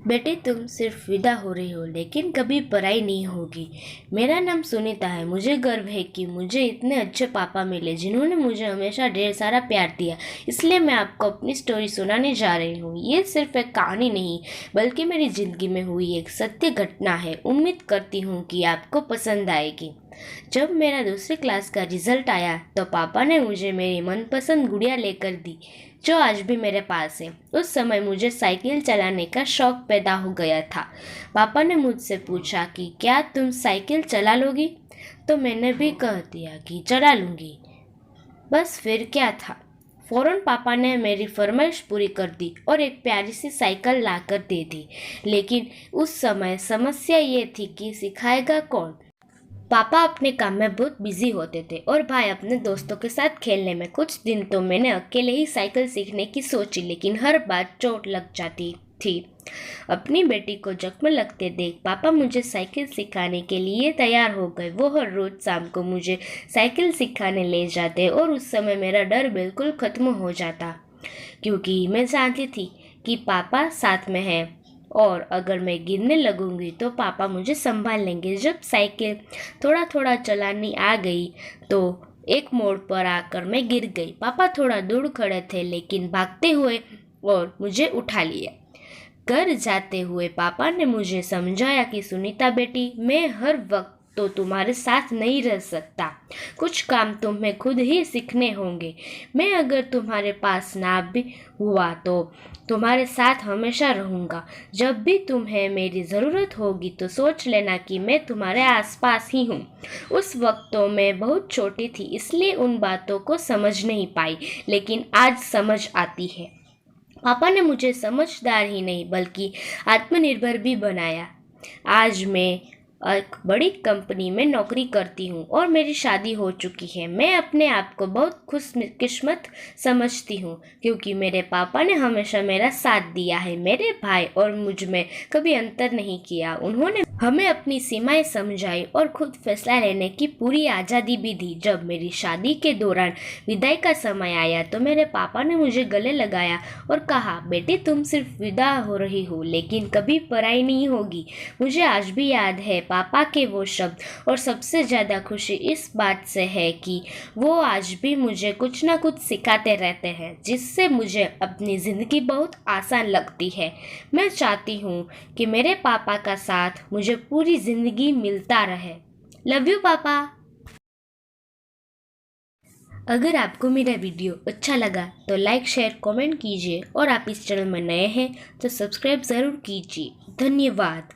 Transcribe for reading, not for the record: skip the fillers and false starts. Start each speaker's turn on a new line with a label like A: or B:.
A: बेटे तुम सिर्फ विदा हो रही हो लेकिन कभी पराई नहीं होगी। मेरा नाम सुनीता है। मुझे गर्व है कि मुझे इतने अच्छे पापा मिले जिन्होंने मुझे हमेशा ढेर सारा प्यार दिया। इसलिए मैं आपको अपनी स्टोरी सुनाने जा रही हूँ। ये सिर्फ एक कहानी नहीं बल्कि मेरी ज़िंदगी में हुई एक सत्य घटना है। उम्मीद करती हूँ कि आपको पसंद आएगी। जब मेरा दूसरी क्लास का रिजल्ट आया तो पापा ने मुझे मेरी मनपसंद गुड़िया लेकर दी जो आज भी मेरे पास है। उस समय मुझे साइकिल चलाने का शौक पैदा हो गया था। पापा ने मुझसे पूछा कि क्या तुम साइकिल चला लोगी, तो मैंने भी कह दिया कि चला लूँगी। बस फिर क्या था, फ़ौरन पापा ने मेरी फरमाइश पूरी कर दी और एक प्यारी सी साइकिल लाकर दे दी। लेकिन उस समय समस्या ये थी कि सिखाएगा कौन। पापा अपने काम में बहुत बिजी होते थे और भाई अपने दोस्तों के साथ खेलने में। कुछ दिन तो मैंने अकेले ही साइकिल सीखने की सोची लेकिन हर बार चोट लग जाती थी। अपनी बेटी को जख्म लगते देख पापा मुझे साइकिल सिखाने के लिए तैयार हो गए। वो हर रोज शाम को मुझे साइकिल सिखाने ले जाते और उस समय मेरा डर बिल्कुल खत्म हो जाता क्योंकि मैं जानती थी कि पापा साथ में हैं और अगर मैं गिरने लगूंगी तो पापा मुझे संभाल लेंगे। जब साइकिल थोड़ा थोड़ा चलानी आ गई तो एक मोड़ पर आकर मैं गिर गई। पापा थोड़ा दूर खड़े थे लेकिन भागते हुए और मुझे उठा लिया। घर जाते हुए पापा ने मुझे समझाया कि सुनीता बेटी, मैं हर वक्त तो तुम्हारे साथ नहीं रह सकता। कुछ काम तुम्हें खुद ही सीखने होंगे। मैं अगर तुम्हारे पास ना भी हुआ तो तुम्हारे साथ हमेशा रहूँगा। जब भी तुम्हें मेरी ज़रूरत होगी तो सोच लेना कि मैं तुम्हारे आसपास ही हूँ। उस वक्त तो मैं बहुत छोटी थी इसलिए उन बातों को समझ नहीं पाई, लेकिन आज समझ आती है। पापा ने मुझे समझदार ही नहीं बल्कि आत्मनिर्भर भी बनाया। आज मैं एक बड़ी कंपनी में नौकरी करती हूँ और मेरी शादी हो चुकी है। मैं अपने आप को बहुत खुशकिस्मत समझती हूँ क्योंकि मेरे पापा ने हमेशा मेरा साथ दिया है। मेरे भाई और मुझ में कभी अंतर नहीं किया। उन्होंने हमें अपनी सीमाएं समझाई और खुद फैसला लेने की पूरी आज़ादी भी दी। जब मेरी शादी के दौरान विदाई का समय आया तो मेरे पापा ने मुझे गले लगाया और कहा, बेटी तुम सिर्फ विदा हो रही हो लेकिन कभी पराई नहीं होगी। मुझे आज भी याद है पापा के वो शब्द और सबसे ज़्यादा खुशी इस बात से है कि वो आज भी मुझे कुछ ना कुछ सिखाते रहते हैं जिससे मुझे अपनी ज़िंदगी बहुत आसान लगती है। मैं चाहती हूँ कि मेरे पापा का साथ मुझे पूरी ज़िंदगी मिलता रहे। लव यू पापा। अगर आपको मेरा वीडियो अच्छा लगा तो लाइक शेयर कमेंट कीजिए और आप इस चैनल में नए हैं तो सब्सक्राइब ज़रूर कीजिए। धन्यवाद।